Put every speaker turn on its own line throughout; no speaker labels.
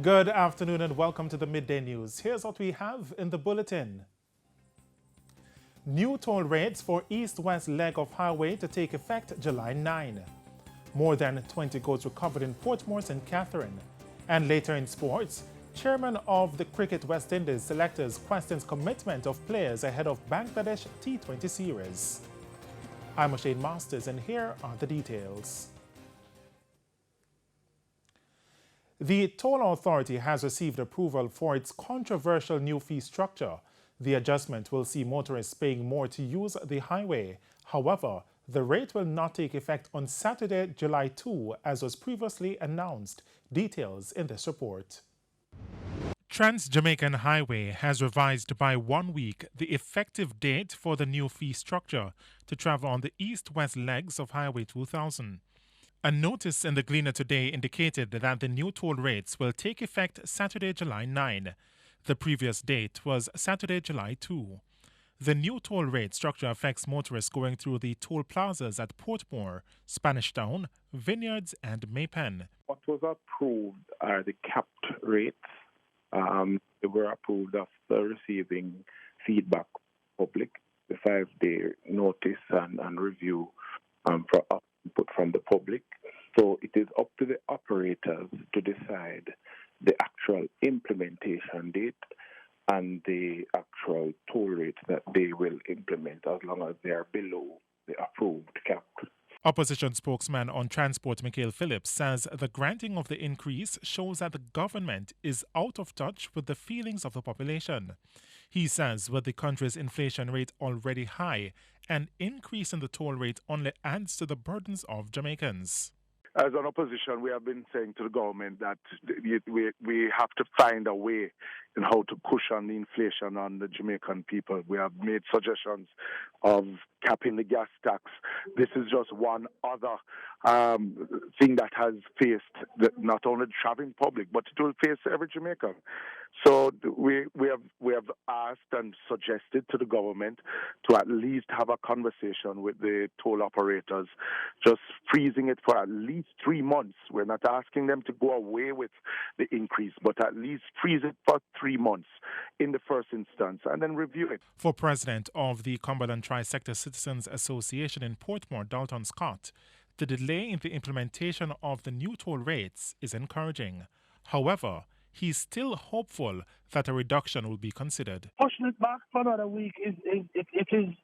Good afternoon and welcome to the Midday News. Here's what we have in the bulletin. New toll rates for east-west leg of highway to take effect July 9. More than 20 goals recovered in Portmore St. Catherine. And later in sports, Chairman of the Cricket West Indies selectors questions commitment of players ahead of Bangladesh T20 series. I'm O'Shane Masters and here are the details. The Toll Authority has received approval for its controversial new fee structure. The adjustment will see motorists paying more to use the highway. However, the rate will not take effect on Saturday, July 2, as was previously announced. Details in this report. Trans-Jamaican Highway has revised by 1 week the effective date for the new fee structure to travel on the east-west legs of Highway 2000. A notice in the Gleaner today indicated that the new toll rates will take effect Saturday, July 9. The previous date was Saturday, July 2. The new toll rate structure affects motorists going through the toll plazas at Portmore, Spanish Town, Vineyards and Maypen.
What was approved are the capped rates. They were approved after receiving feedback from public, the 5-day notice and review for input from the public. So it is up to the operators to decide the actual implementation date and the actual toll rates that they will implement as long as they are below the approved cap.
Opposition spokesman on transport Michael Phillips says the granting of the increase shows that the government is out of touch with the feelings of the population. He says with the country's inflation rate already high, an increase in the toll rate only adds to the burdens of Jamaicans.
As an opposition, we have been saying to the government that we have to find a way in how to cushion the inflation on the Jamaican people. We have made suggestions of capping the gas tax. This is just one other thing that has faced not only the traveling public, but it will face every Jamaican. So we have asked and suggested to the government to at least have a conversation with the toll operators, just freezing it for at least 3 months. We're not asking them to go away with the increase, but at least freeze it for 3 months in the first instance and then review it.
For President of the Cumberland Tri-Sector Citizens Association in Portmore, Dalton Scott, the delay in the implementation of the new toll rates is encouraging. However, he's still hopeful that a reduction will be considered.
Pushing it back for another week it is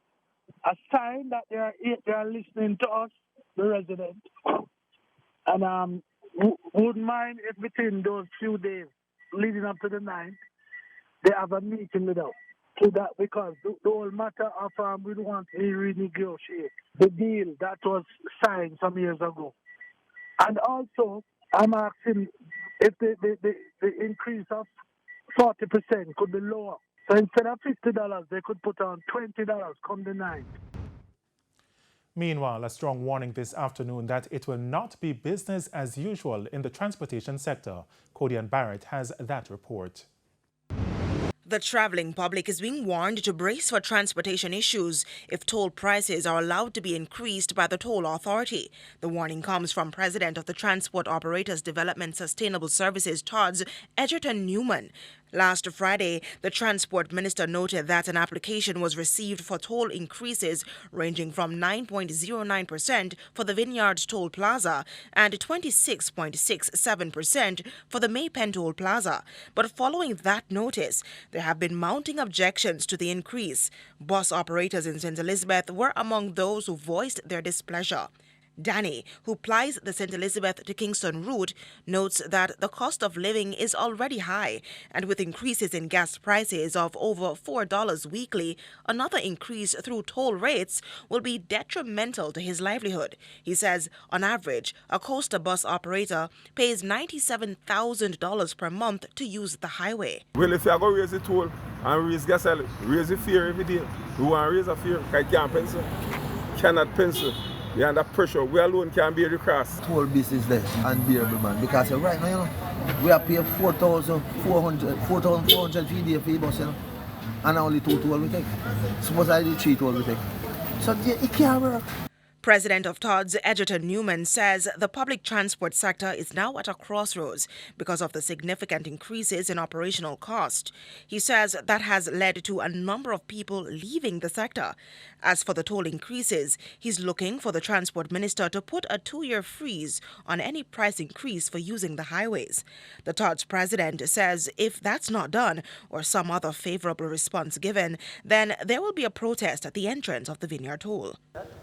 a sign that they are listening to us, the residents, and wouldn't mind if within those few days leading up to the 9th, they have a meeting with us. To that, because the whole matter of we don't want to renegotiate the deal that was signed some years ago. And also, I'm asking if the increase of 40% could be lower. So instead of $50, they could put on $20 come the 9th.
Meanwhile, a strong warning this afternoon that it will not be business as usual in the transportation sector. Codian Barrett has that report.
The traveling public is being warned to brace for transportation issues if toll prices are allowed to be increased by the toll authority. The warning comes from President of the Transport Operators Development Sustainable Services, TODS, Edgerton Newman. Last Friday, the Transport Minister noted that an application was received for toll increases ranging from 9.09% for the Vineyards Toll Plaza and 26.67% for the Maypen Toll Plaza. But following that notice, there have been mounting objections to the increase. Bus operators in St. Elizabeth were among those who voiced their displeasure. Danny, who plies the St. Elizabeth to Kingston route, notes that the cost of living is already high, and with increases in gas prices of over $4 weekly, another increase through toll rates will be detrimental to his livelihood. He says, on average, a coaster bus operator pays $97,000 per month to use the highway.
Well, if you are going to raise the toll and raise gas, raise the fare every day. We want to raise a fare, I can't pencil, cannot pencil. We are under pressure. We alone can't bear the cross.
Toll business there unbearable, man. Because right now, we are paying 4,400 for the bus, and only 2 toll we take. Suppose I did 3 toll we take. So it can't work.
President of TODS, Edgerton Newman, says the public transport sector is now at a crossroads because of the significant increases in operational cost. He says that has led to a number of people leaving the sector. As for the toll increases, he's looking for the transport minister to put a 2-year freeze on any price increase for using the highways. The TODS president says if that's not done or some other favorable response given, then there will be a protest at the entrance of the Vineyard Toll.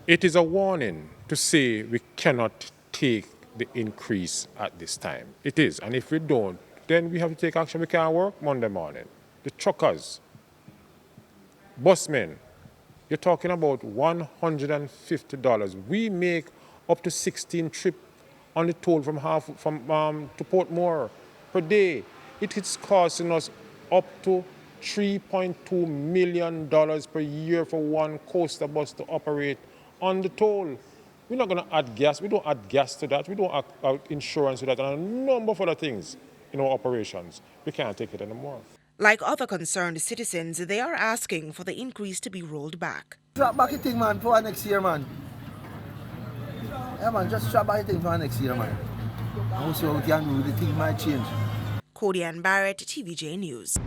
It is a warning to say we cannot take the increase at this time. It is. And if we don't, then we have to take action. We can't work Monday morning. The truckers, busmen, you're talking about $150. We make up to 16 trips on the toll from to Portmore per day. It is costing us up to $3.2 million per year for one coaster bus to operate on the toll. We're not going to add gas. We don't add gas to that. We don't add insurance to that and a number of other things in our operations. We can't take it anymore.
Like other concerned citizens, they are asking for the increase to be rolled back.
Drop back the thing, man, for next year, man. Yeah, man, just drop back the thing for next year, man. Also, we can do, the thing might change.
Cody Ann Barrett, TVJ News.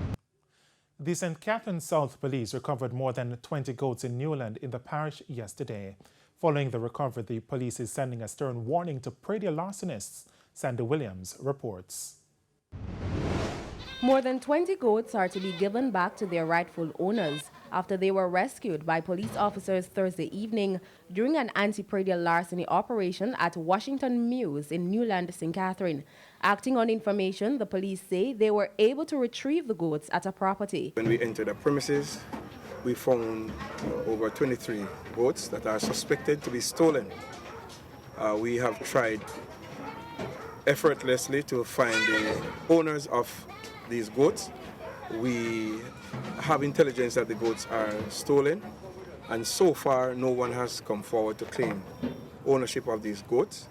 The St. Catherine South Police recovered more than 20 goats in Newland in the parish yesterday. Following the recovery, the police is sending a stern warning to predial larcenists. Sandy Williams reports.
More than 20 goats are to be given back to their rightful owners after they were rescued by police officers Thursday evening during an anti-predial larceny operation at Washington Mews in Newland, St. Catherine. Acting on information, the police say they were able to retrieve the goats at a property.
When we entered the premises, we found over 23 goats that are suspected to be stolen. We have tried effortlessly to find the owners of these goats. We have intelligence that the goats are stolen, and so far no one has come forward to claim ownership of these goats.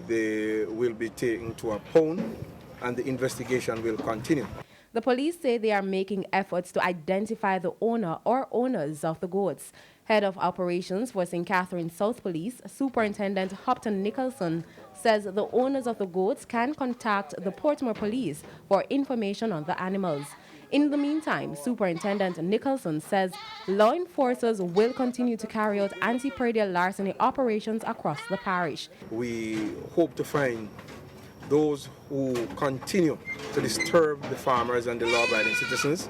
They will be taken to a pound and the investigation will continue.
The police say they are making efforts to identify the owner or owners of the goats. Head of Operations for St. Catherine South Police, Superintendent Hopton Nicholson, says the owners of the goats can contact the Portmore Police for information on the animals. In the meantime, Superintendent Nicholson says law enforcers will continue to carry out anti-predial larceny operations across the parish.
We hope to find those who continue to disturb the farmers and the law-abiding citizens,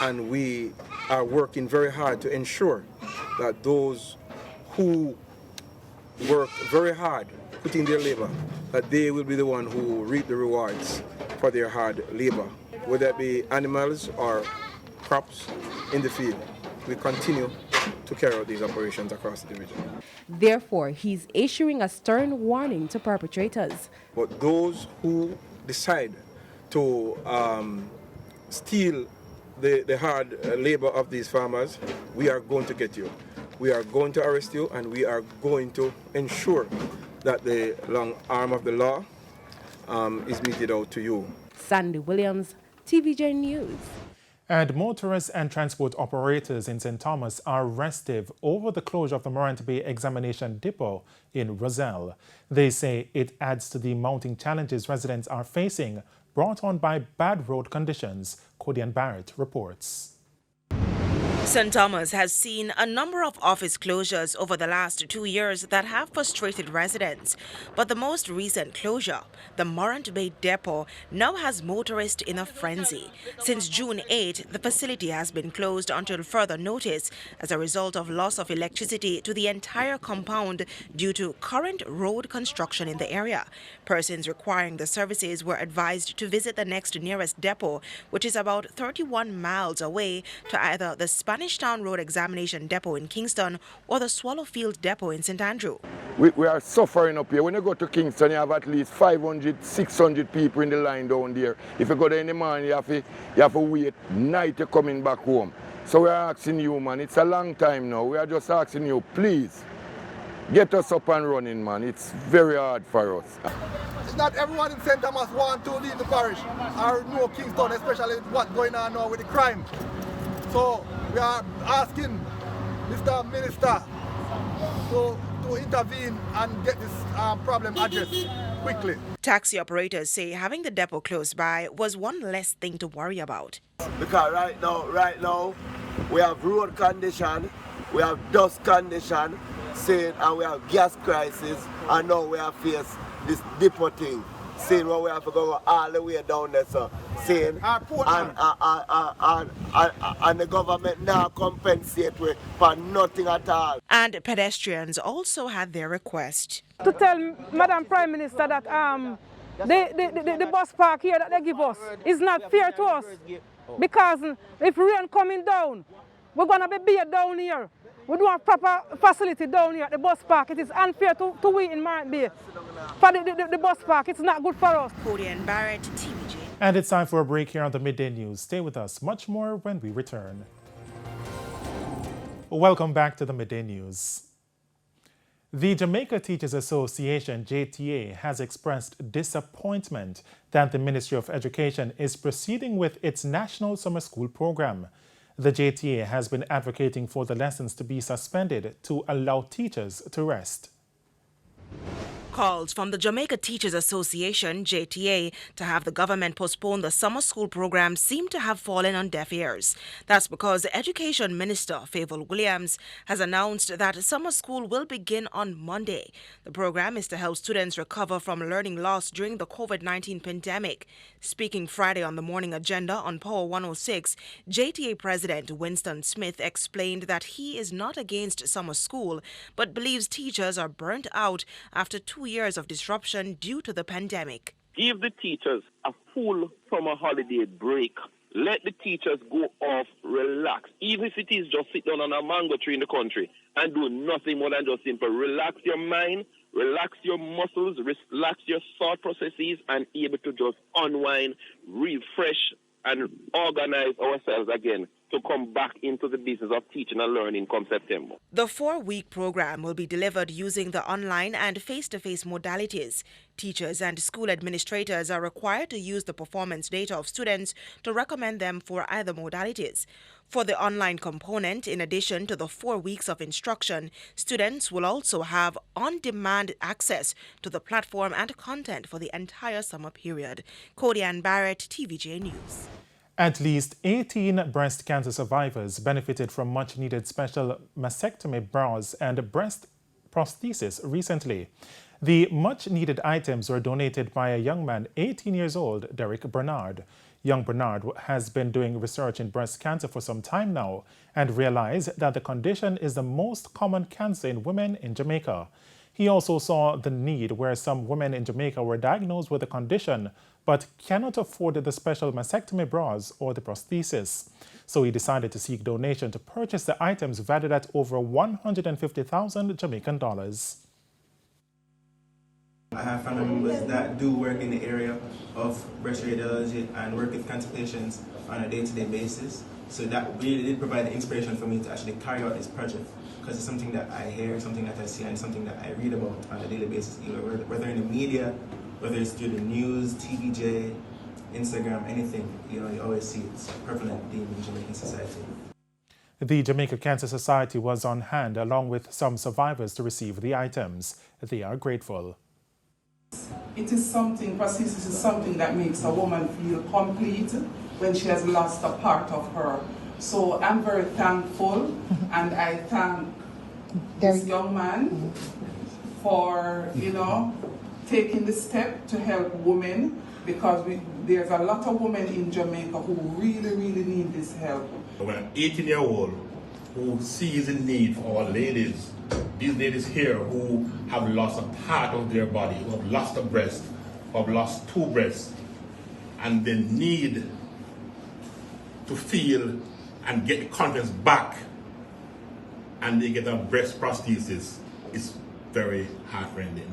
and we are working very hard to ensure that those who work very hard, putting their labor, that they will be the one who reap the rewards for their hard labor, whether it be animals or crops in the field. We continue to carry out these operations across the division.
Therefore, he's issuing a stern warning to perpetrators.
But those who decide to steal the hard labor of these farmers, we are going to get you. We are going to arrest you, and we are going to ensure that the long arm of the law is meted out to you.
Sandy Williams, TVJ News.
And motorists and transport operators in St. Thomas are restive over the closure of the Morant Bay Examination Depot in Roselle. They say it adds to the mounting challenges residents are facing, brought on by bad road conditions. Cody Ann Barrett reports.
St. Thomas has seen a number of office closures over the last 2 years that have frustrated residents. But the most recent closure, the Morant Bay Depot, now has motorists in a frenzy. Since June 8, the facility has been closed until further notice as a result of loss of electricity to the entire compound due to current road construction in the area. Persons requiring the services were advised to visit the next nearest depot, which is about 31 miles away, to either the Spanish Town Road Examination Depot in Kingston or the Swallowfield Depot in St. Andrew.
We are suffering up here. When you go to Kingston, you have at least 500, 600 people in the line down there. If you go there in the morning, you have to wait night to coming back home. So we are asking you, man, it's a long time now. We are just asking you, please, get us up and running, man. It's very hard for us.
It's not everyone in St. Thomas want to leave the parish or know Kingston, especially what's going on now with the crime. So we are asking Mr. Minister to to intervene and get this problem addressed quickly.
Taxi operators say having the depot close by was one less thing to worry about.
Because right now, we have road condition, we have dust condition, and we have gas crisis, and now we have faced this depot thing. Where we have to go all the way down there, so and the government now compensate for nothing at all.
And pedestrians also had their request.
To tell Madam Prime Minister that the bus park here that they give us is not fair to us, because if rain coming down, we're going to be beat down here. We don't have proper facility down here at the bus park. It is unfair to we in Martin Bay. For the bus park, it's not good for us.
Cody and Barrett, TVJ.
And it's time for a break here on the Midday News. Stay with us. Much more when we return. Welcome back to the Midday News. The Jamaica Teachers Association, JTA, has expressed disappointment that the Ministry of Education is proceeding with its National Summer School program. The JTA has been advocating for the lessons to be suspended to allow teachers to rest.
Calls from the Jamaica Teachers Association, JTA, to have the government postpone the summer school program seem to have fallen on deaf ears. That's because the Education Minister, Favour Williams, has announced that summer school will begin on Monday. The program is to help students recover from learning loss during the COVID-19 pandemic. Speaking Friday on the morning agenda on Power 106, JTA President Winston Smith explained that he is not against summer school, but believes teachers are burnt out after 2 years of disruption due to the pandemic.
Give the teachers a full summer holiday break. Let the teachers go off, relax. Even if it is just sit down on a mango tree in the country and do nothing more than just simple. Relax your mind, relax your muscles, relax your thought processes, and able to just unwind, refresh, and organize ourselves again to come back into the business of teaching and learning come September.
The 4-week program will be delivered using the online and face-to-face modalities. Teachers and school administrators are required to use the performance data of students to recommend them for either modalities. For the online component, in addition to the 4 weeks of instruction, students will also have on-demand access to the platform and content for the entire summer period. Cody and Barrett, TVJ News.
At least 18 breast cancer survivors benefited from much-needed special mastectomy bras and breast prosthesis recently. The much-needed items were donated by a young man, 18 years old, Derek Bernard. Young Bernard has been doing research in breast cancer for some time now and realized that the condition is the most common cancer in women in Jamaica. He also saw the need where some women in Jamaica were diagnosed with the condition but cannot afford the special mastectomy bras or the prosthesis. So he decided to seek donation to purchase the items valued at over 150,000 Jamaican dollars.
I have family members that do work in the area of breast radiology and work with cancer patients on a day-to-day basis. So that really did provide the inspiration for me to actually carry out this project, because it's something that I hear, something that I see, and something that I read about on a daily basis, whether in the media, whether it's through the news, TVJ, Instagram, anything, you always see it's a prevalent theme in Jamaican society.
The Jamaica Cancer Society was on hand along with some survivors to receive the items. They are grateful.
It is something, prosthesis is something that makes a woman feel complete when she has lost a part of her. So I'm very thankful, and I thank this young man for, taking the step to help women, because there's a lot of women in Jamaica who really, really need this help.
When an 18-year-old who sees the need for our ladies, these ladies here who have lost a part of their body, who have lost a breast, who have lost 2 breasts, and they need to feel and get the confidence back, and they get a breast prosthesis, it's very heartrending.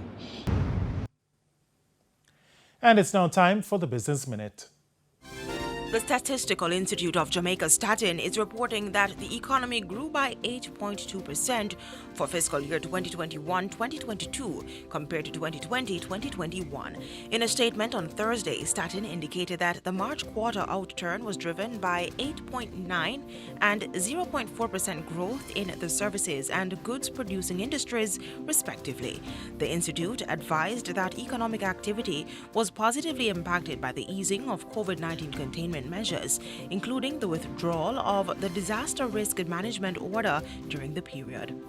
And it's now time for the Business Minute.
The Statistical Institute of Jamaica Statin is reporting that the economy grew by 8.2% for fiscal year 2021-2022 compared to 2020-2021. In a statement on Thursday, Statin indicated that the March quarter outturn was driven by 8.9 and 0.4% growth in the services and goods producing industries, respectively. The institute advised that economic activity was positively impacted by the easing of COVID-19 containment measures, including the withdrawal of the disaster risk management order during the period.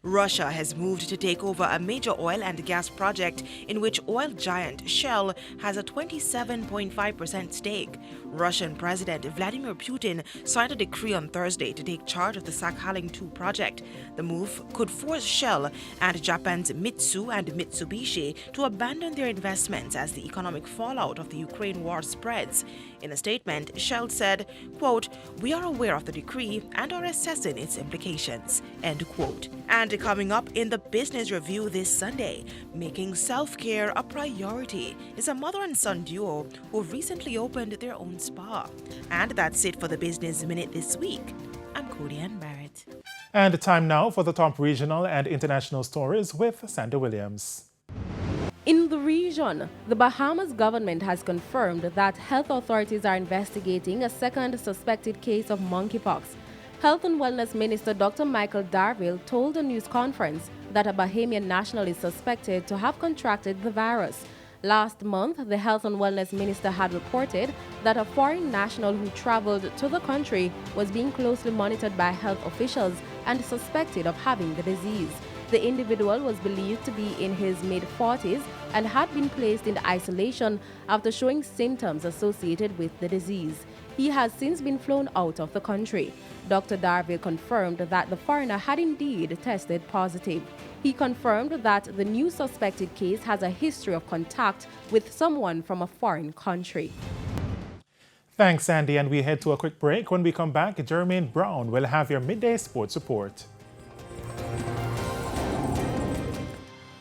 Russia has moved to take over a major oil and gas project in which oil giant Shell has a 27.5% stake. Russian President Vladimir Putin signed a decree on Thursday to take charge of the Sakhalin-2 project. The move could force Shell and Japan's Mitsui and Mitsubishi to abandon their investments as the economic fallout of the Ukraine war spreads. In a statement, Shell said, quote, "We are aware of the decree and are assessing its implications," end quote. And coming up in the Business Review this Sunday, making self-care a priority is a mother and son duo who recently opened their own spa. And that's it for the Business Minute this week. I'm Cody Ann Barrett.
And time now for the top regional and international stories with Sandra Williams.
In the region, the Bahamas government has confirmed that health authorities are investigating a second suspected case of monkeypox. Health and Wellness Minister Dr. Michael Darville told a news conference that a Bahamian national is suspected to have contracted the virus. Last month, the Health and Wellness Minister had reported that a foreign national who traveled to the country was being closely monitored by health officials and suspected of having the disease. The individual was believed to be in his mid-40s and had been placed in isolation after showing symptoms associated with the disease. He has since been flown out of the country. Dr. Darville confirmed that the foreigner had indeed tested positive. He confirmed that the new suspected case has a history of contact with someone from a foreign country.
Thanks, Sandy, and we head to a quick break. When we come back, Jermaine Brown will have your midday sports report.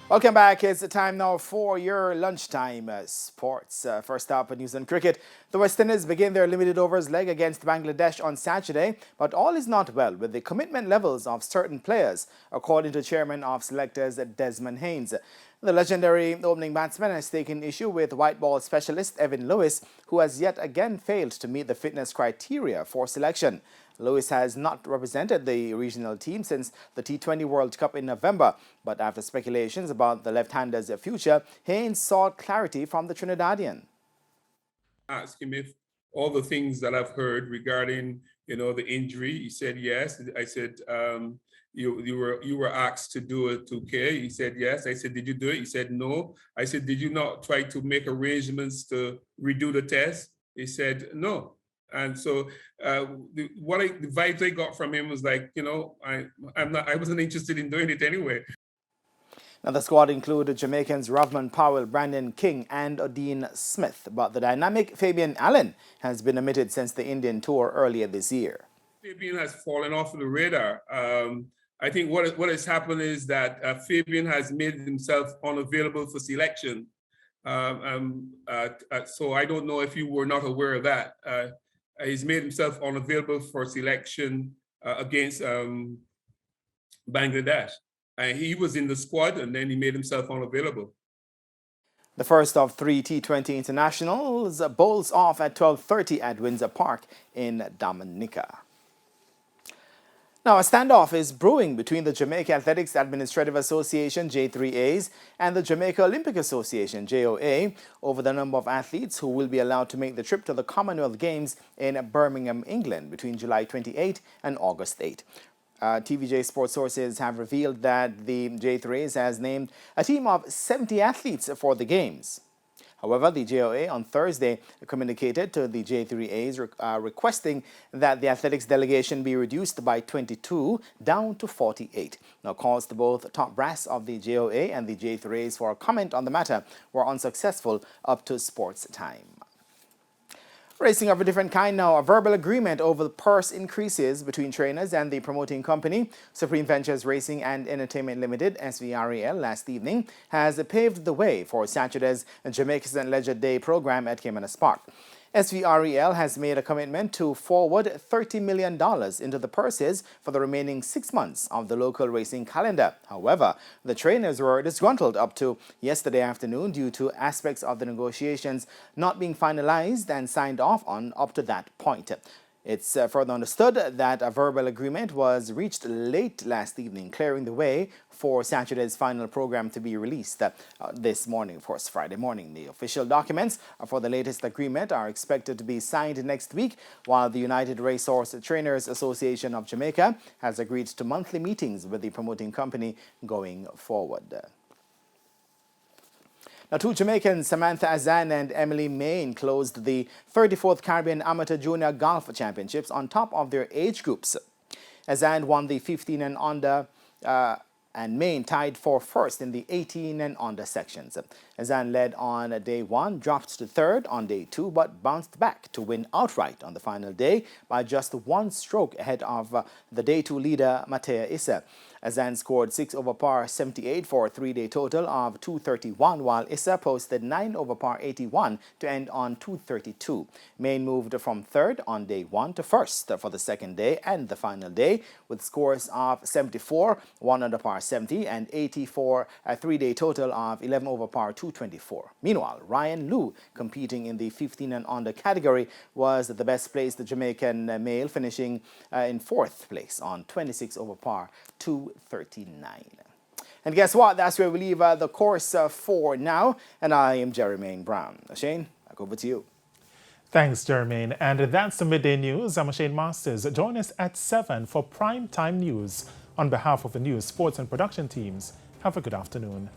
Welcome back. It's the time now for your lunchtime sports. First up, news and cricket. The West Indies begin their limited overs leg against Bangladesh on Saturday, but all is not well with the commitment levels of certain players, according to chairman of selectors Desmond Haynes. The legendary opening batsman has taken issue with white ball specialist Evan Lewis, who has yet again failed to meet the fitness criteria for selection. Lewis has not represented the regional team since the T20 World Cup in November, but after speculations about the left-hander's future, Haynes sought clarity from the Trinidadian.
Ask him if all the things that I've heard regarding, the injury. He said yes. I said, you were asked to do a 2K. He said yes. I said, did you do it? He said no. I said, did you not try to make arrangements to redo the test? He said no. And so the vibes I got from him was like, I wasn't interested in doing it anyway.
Now, the squad included Jamaicans Rovman Powell, Brandon King, and Odin Smith, but the dynamic Fabian Allen has been omitted since the Indian tour earlier this year.
Fabian has fallen off the radar. I think what has happened is that Fabian has made himself unavailable for selection. So I don't know if you were not aware of that. He's made himself unavailable for selection against Bangladesh. He was in the squad and then he made himself unavailable.
The first of 3 T20 internationals bowls off at 12:30 at Windsor Park in Dominica. Now, a standoff is brewing between the Jamaica Athletics Administrative Association, J3As, and the Jamaica Olympic Association, JOA, over the number of athletes who will be allowed to make the trip to the Commonwealth Games in Birmingham, England, between July 28 and August 8. TVJ Sports sources have revealed that the J3As has named a team of 70 athletes for the Games. However, the JOA on Thursday communicated to the J3As requesting that the athletics delegation be reduced by 22 down to 48. Now, calls to both top brass of the JOA and the J3As for a comment on the matter were unsuccessful up to sports time. Racing of a different kind now. A verbal agreement over the purse increases between trainers and the promoting company, Supreme Ventures Racing and Entertainment Limited, SVREL, last evening, has paved the way for Saturday's Jamaica's Leisure Day program at Caymanas Park. SVREL has made a commitment to forward $30 million into the purses for the remaining 6 months of the local racing calendar. However, the trainers were disgruntled up to yesterday afternoon due to aspects of the negotiations not being finalized and signed off on up to that point. It's further understood that a verbal agreement was reached late last evening, clearing the way for Saturday's final program to be released this morning, of course, Friday morning. The official documents for the latest agreement are expected to be signed next week, while the United Racehorse Trainers Association of Jamaica has agreed to monthly meetings with the promoting company going forward. Now, two Jamaicans, Samantha Azan and Emily Main, closed the 34th Caribbean Amateur Junior Golf Championships on top of their age groups. Azan won the 15 and under and Main tied for first in the 18 and under sections. Azan led on day one, dropped to third on day two, but bounced back to win outright on the final day by just 1 stroke ahead of the day two leader, Matea Issa. Azan scored 6 over par 78 for a 3-day total of 231, while Issa posted 9 over par 81 to end on 232. Main moved from third on day one to first for the second day and the final day, with scores of 74, 1 under par 70, and 80 for a 3-day total of 11 over par 224. Meanwhile, Ryan Liu, competing in the 15 and under category, was the best placed Jamaican male, finishing in 4th place on 26 over par 239. And guess what? That's where we leave the course for now. And I am Jermaine Brown. Shane, back over to you.
Thanks, Jermaine. And that's the midday news. I'm Shane Masters. Join us at 7 for prime time news. On behalf of the news, sports and production teams, have a good afternoon.